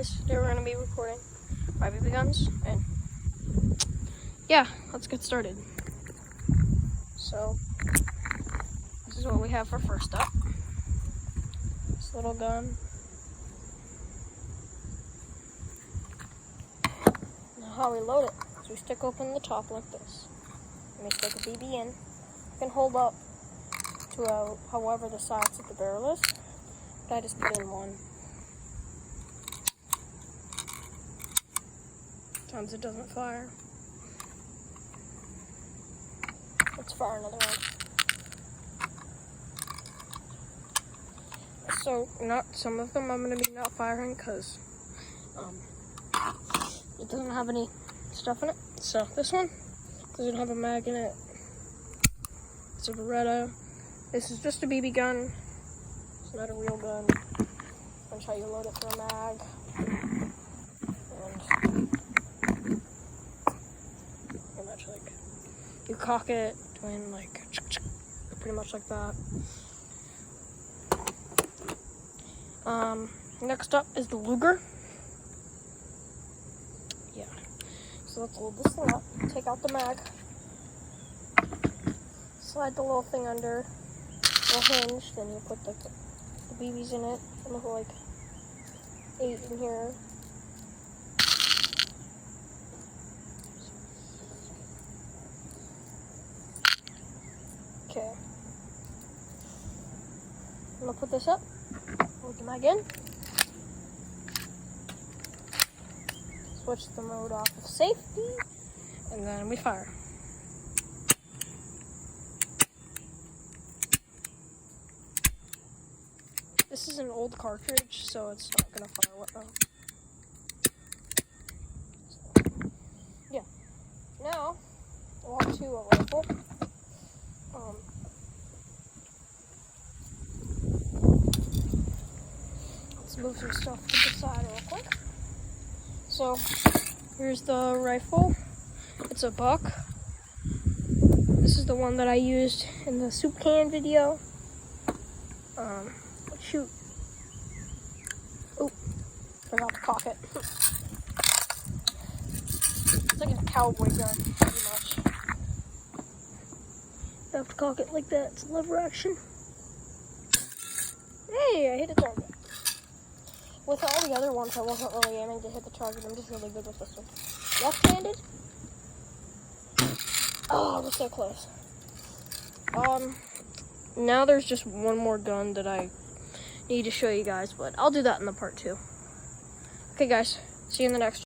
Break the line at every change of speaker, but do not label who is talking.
guys, today we're going to be recording 5 BB guns, and yeah, let's get started. So, this is what we have for first up. This little gun. Now how we load it is we stick open the top like this. And we stick a BB in. You can hold up to however the size of the barrel is. But I just put in one. Sometimes it doesn't fire. Let's fire another one. So, some of them I'm going to be not firing because it doesn't have any stuff in it. So, this one doesn't have a mag in it. It's a Beretta. This is just a BB gun. It's not a real gun. That's how you load it for a mag. And pretty much like you cock it, doing like pretty much like that. Next up is the Luger. Yeah. So let's load this thing up. Take out the mag. Slide the little thing under the hinge. Then you put the BBs in it. I'm gonna put like 8 in here. Okay. I'm gonna put this up. Load the mag in. Switch the mode off of safety. And then we fire. This is an old cartridge, so it's not gonna fire well. So, yeah. Now, we'll on to a rifle. Let's move some stuff to the side real quick. So, here's the rifle. It's a buck. This is the one that I used in the soup can video. Shoot. Oh, forgot to cock it. It's like a cowboy gun, pretty much. You have to cock it like that. It's lever action. Hey, I hit a target. With all the other ones, I wasn't really aiming to hit the target. I'm just really good with this one. Left-handed. Oh, we're so close. Now there's just one more gun that I need to show you guys, but I'll do that in the part 2. Okay, guys, see you in the next one.